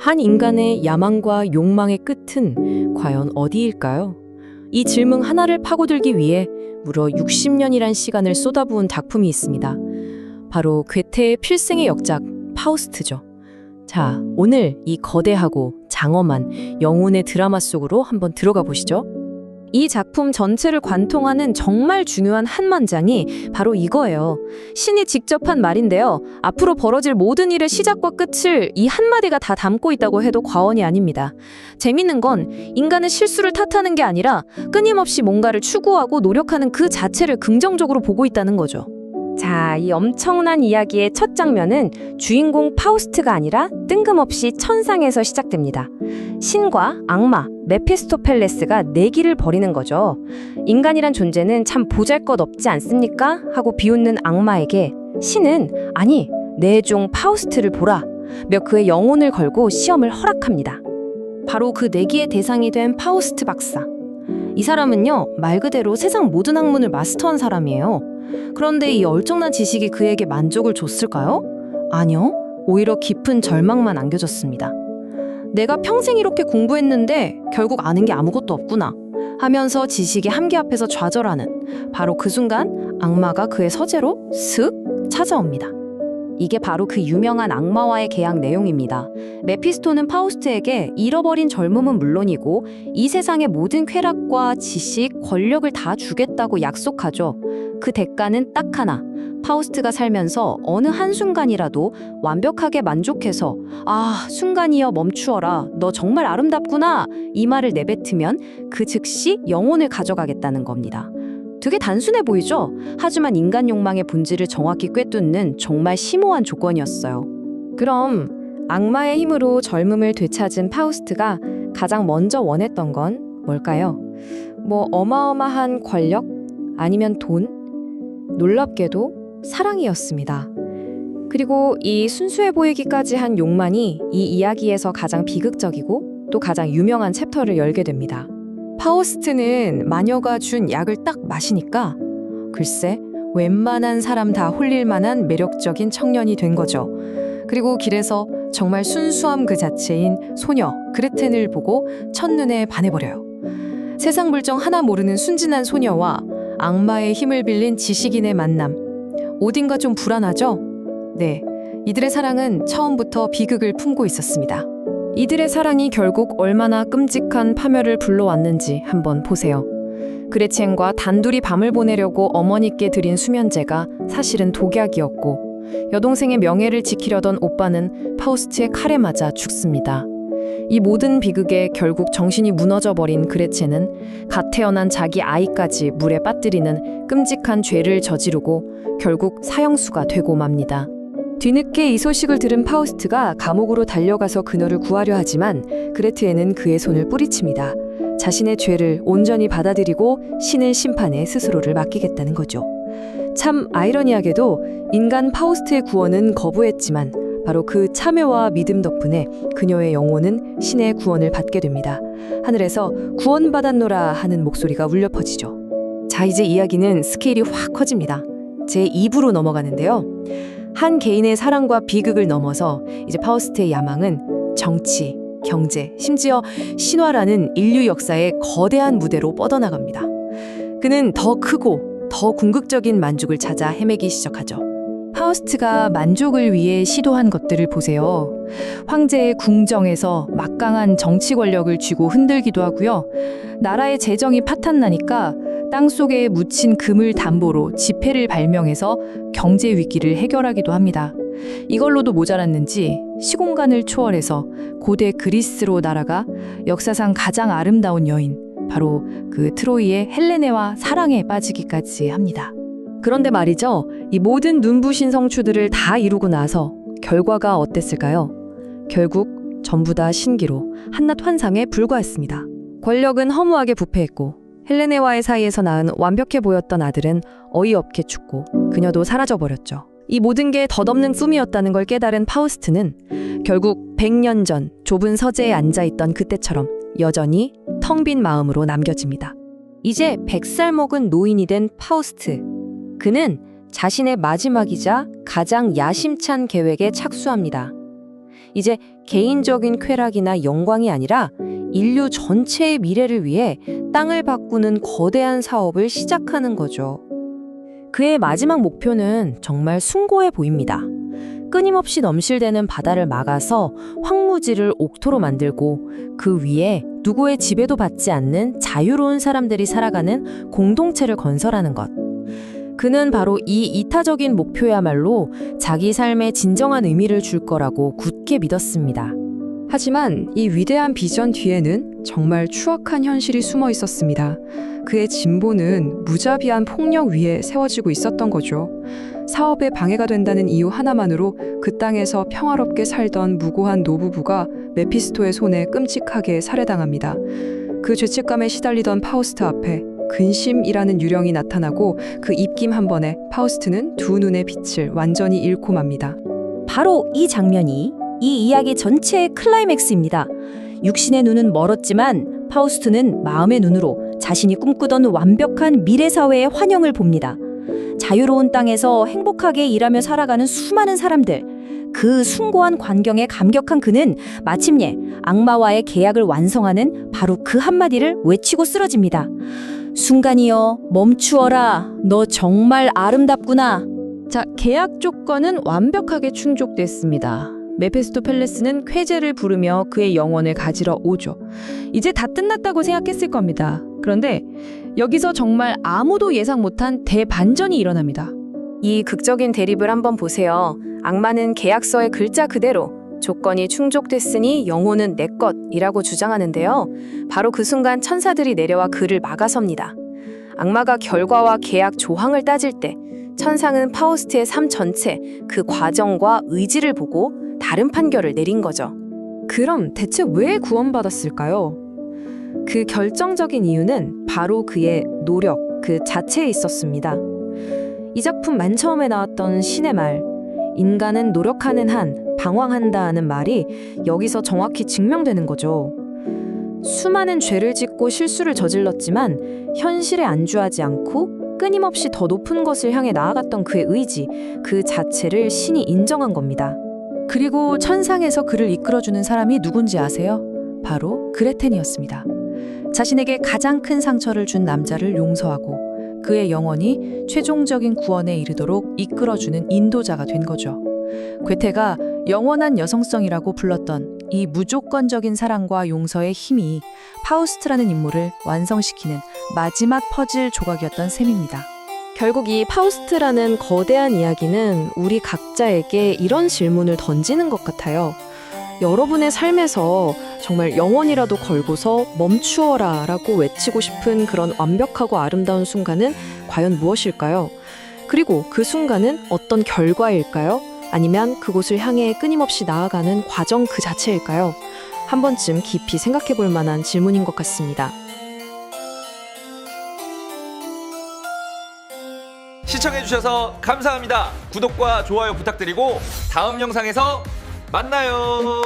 한 인간의 야망과 욕망의 끝은 과연 어디일까요? 이 질문 하나를 파고들기 위해 무려 60년이란 시간을 쏟아부은 작품이 있습니다. 바로 괴테의 필생의 역작 파우스트죠. 자, 오늘 이 거대하고 장엄한 영혼의 드라마 속으로 한번 들어가 보시죠. 이 작품 전체를 관통하는 정말 중요한 한 문장이 바로 이거예요. 신이 직접 한 말인데요. 앞으로 벌어질 모든 일의 시작과 끝을 이 한마디가 다 담고 있다고 해도 과언이 아닙니다. 재밌는 건 인간은 실수를 탓하는 게 아니라 끊임없이 뭔가를 추구하고 노력하는 그 자체를 긍정적으로 보고 있다는 거죠. 자, 이 엄청난 이야기의 첫 장면은 주인공 파우스트가 아니라 뜬금없이 천상에서 시작됩니다. 신과 악마, 메피스토펠레스가 내기를 벌이는 거죠. 인간이란 존재는 참 보잘것없지 않습니까? 하고 비웃는 악마에게 신은 아니, 내 종 파우스트를 보라 며 그의 영혼을 걸고 시험을 허락합니다. 바로 그 내기의 대상이 된 파우스트 박사. 이 사람은요, 말 그대로 세상 모든 학문을 마스터한 사람이에요. 그런데 이 얼쩡난 지식이 그에게 만족을 줬을까요? 아니요. 오히려 깊은 절망만 안겨줬습니다. 내가 평생 이렇게 공부했는데 결국 아는 게 아무것도 없구나 하면서 지식의 한계 앞에서 좌절하는 바로 그 순간 악마가 그의 서재로 슥 찾아옵니다. 이게 바로 그 유명한 악마와의 계약 내용입니다. 메피스토는 파우스트에게 잃어버린 젊음은 물론이고 이 세상의 모든 쾌락과 지식, 권력을 다 주겠다고 약속하죠. 그 대가는 딱 하나. 파우스트가 살면서 어느 한순간이라도 완벽하게 만족해서 아, 순간이여 멈추어라. 너 정말 아름답구나. 이 말을 내뱉으면 그 즉시 영혼을 가져가겠다는 겁니다. 되게 단순해 보이죠? 하지만 인간 욕망의 본질을 정확히 꿰뚫는 정말 심오한 조건이었어요. 그럼 악마의 힘으로 젊음을 되찾은 파우스트가 가장 먼저 원했던 건 뭘까요? 어마어마한 권력? 아니면 돈? 놀랍게도 사랑이었습니다. 그리고 이 순수해 보이기까지 한 욕망이 이 이야기에서 가장 비극적이고 또 가장 유명한 챕터를 열게 됩니다. 파우스트는 마녀가 준 약을 딱 마시니까 글쎄 웬만한 사람 다 홀릴 만한 매력적인 청년이 된 거죠. 그리고 길에서 정말 순수함 그 자체인 소녀 그레텐을 보고 첫눈에 반해버려요. 세상 물정 하나 모르는 순진한 소녀와 악마의 힘을 빌린 지식인의 만남. 어딘가 좀 불안하죠? 네, 이들의 사랑은 처음부터 비극을 품고 있었습니다. 이들의 사랑이 결국 얼마나 끔찍한 파멸을 불러왔는지 한번 보세요. 그레첸과 단둘이 밤을 보내려고 어머니께 드린 수면제가 사실은 독약이었고 여동생의 명예를 지키려던 오빠는 파우스트의 칼에 맞아 죽습니다. 이 모든 비극에 결국 정신이 무너져버린 그레첸은 갓 태어난 자기 아이까지 물에 빠뜨리는 끔찍한 죄를 저지르고 결국 사형수가 되고 맙니다. 뒤늦게 이 소식을 들은 파우스트가 감옥으로 달려가서 그녀를 구하려 하지만 그레트에는 그의 손을 뿌리칩니다. 자신의 죄를 온전히 받아들이고 신의 심판에 스스로를 맡기겠다는 거죠. 참 아이러니하게도 인간 파우스트의 구원은 거부했지만 바로 그 참여와 믿음 덕분에 그녀의 영혼은 신의 구원을 받게 됩니다. 하늘에서 구원받았노라 하는 목소리가 울려 퍼지죠. 자, 이제 이야기는 스케일이 확 커집니다. 제 2부로 넘어가는데요. 한 개인의 사랑과 비극을 넘어서 이제 파우스트의 야망은 정치, 경제, 심지어 신화라는 인류 역사의 거대한 무대로 뻗어나갑니다. 그는 더 크고 더 궁극적인 만족을 찾아 헤매기 시작하죠. 파우스트가 만족을 위해 시도한 것들을 보세요. 황제의 궁정에서 막강한 정치 권력을 쥐고 흔들기도 하고요. 나라의 재정이 파탄나니까 땅속에 묻힌 금을 담보로 지폐를 발명해서 경제 위기를 해결하기도 합니다. 이걸로도 모자랐는지 시공간을 초월해서 고대 그리스로 날아가 역사상 가장 아름다운 여인, 바로 그 트로이의 헬레네와 사랑에 빠지기까지 합니다. 그런데 말이죠. 이 모든 눈부신 성취들을 다 이루고 나서 결과가 어땠을까요? 결국 전부 다 신기로 한낱 환상에 불과했습니다. 권력은 허무하게 부패했고 헬레네와의 사이에서 낳은 완벽해 보였던 아들은 어이없게 죽고 그녀도 사라져버렸죠. 이 모든 게 덧없는 꿈이었다는 걸 깨달은 파우스트는 결국 100년 전 좁은 서재에 앉아있던 그때처럼 여전히 텅 빈 마음으로 남겨집니다. 이제 100살 먹은 노인이 된 파우스트. 그는 자신의 마지막이자 가장 야심찬 계획에 착수합니다. 이제 개인적인 쾌락이나 영광이 아니라 인류 전체의 미래를 위해 땅을 바꾸는 거대한 사업을 시작하는 거죠. 그의 마지막 목표는 정말 숭고해 보입니다. 끊임없이 넘실대는 바다를 막아서 황무지를 옥토로 만들고 그 위에 누구의 지배도 받지 않는 자유로운 사람들이 살아가는 공동체를 건설하는 것. 그는 바로 이 이타적인 목표야말로 자기 삶에 진정한 의미를 줄 거라고 굳게 믿었습니다. 하지만 이 위대한 비전 뒤에는 정말 추악한 현실이 숨어 있었습니다. 그의 진보는 무자비한 폭력 위에 세워지고 있었던 거죠. 사업에 방해가 된다는 이유 하나만으로 그 땅에서 평화롭게 살던 무고한 노부부가 메피스토의 손에 끔찍하게 살해당합니다. 그 죄책감에 시달리던 파우스트 앞에 근심이라는 유령이 나타나고 그 입김 한 번에 파우스트는 두 눈의 빛을 완전히 잃고 맙니다. 바로 이 장면이 이 이야기 전체의 클라이맥스입니다. 육신의 눈은 멀었지만 파우스트는 마음의 눈으로 자신이 꿈꾸던 완벽한 미래 사회의 환영을 봅니다. 자유로운 땅에서 행복하게 일하며 살아가는 수많은 사람들, 그 숭고한 광경에 감격한 그는 마침내 악마와의 계약을 완성하는 바로 그 한마디를 외치고 쓰러집니다. 순간이여 멈추어라. 너 정말 아름답구나. 자, 계약 조건은 완벽하게 충족됐습니다. 메피스토 펠레스는 쾌제를 부르며 그의 영혼을 가지러 오죠. 이제 다 끝났다고 생각했을 겁니다. 그런데 여기서 정말 아무도 예상 못한 대반전이 일어납니다. 이 극적인 대립을 한번 보세요. 악마는 계약서의 글자 그대로 조건이 충족됐으니 영혼은 내 것이라고 주장하는데요. 바로 그 순간 천사들이 내려와 그를 막아섭니다. 악마가 결과와 계약 조항을 따질 때 천상은 파우스트의 삶 전체, 그 과정과 의지를 보고 다른 판결을 내린 거죠. 그럼 대체 왜 구원받았을까요? 그 결정적인 이유는 바로 그의 노력, 그 자체에 있었습니다. 이 작품 맨 처음에 나왔던 신의 말, 인간은 노력하는 한 방황한다는 말이 여기서 정확히 증명되는 거죠. 수많은 죄를 짓고 실수를 저질렀지만 현실에 안주하지 않고 끊임없이 더 높은 것을 향해 나아갔던 그의 의지, 그 자체를 신이 인정한 겁니다. 그리고 천상에서 그를 이끌어주는 사람이 누군지 아세요? 바로 그레텐이었습니다. 자신에게 가장 큰 상처를 준 남자를 용서하고 그의 영혼이 최종적인 구원에 이르도록 이끌어주는 인도자가 된 거죠. 괴테가 영원한 여성성이라고 불렀던 이 무조건적인 사랑과 용서의 힘이 파우스트라는 인물을 완성시키는 마지막 퍼즐 조각이었던 셈입니다. 결국 이 파우스트라는 거대한 이야기는 우리 각자에게 이런 질문을 던지는 것 같아요. 여러분의 삶에서 정말 영원이라도 걸고서 멈추어라 라고 외치고 싶은 그런 완벽하고 아름다운 순간은 과연 무엇일까요? 그리고 그 순간은 어떤 결과일까요? 아니면 그곳을 향해 끊임없이 나아가는 과정 그 자체일까요? 한 번쯤 깊이 생각해 볼 만한 질문인 것 같습니다. 시청해주셔서 감사합니다. 구독과 좋아요 부탁드리고 다음 영상에서 만나요.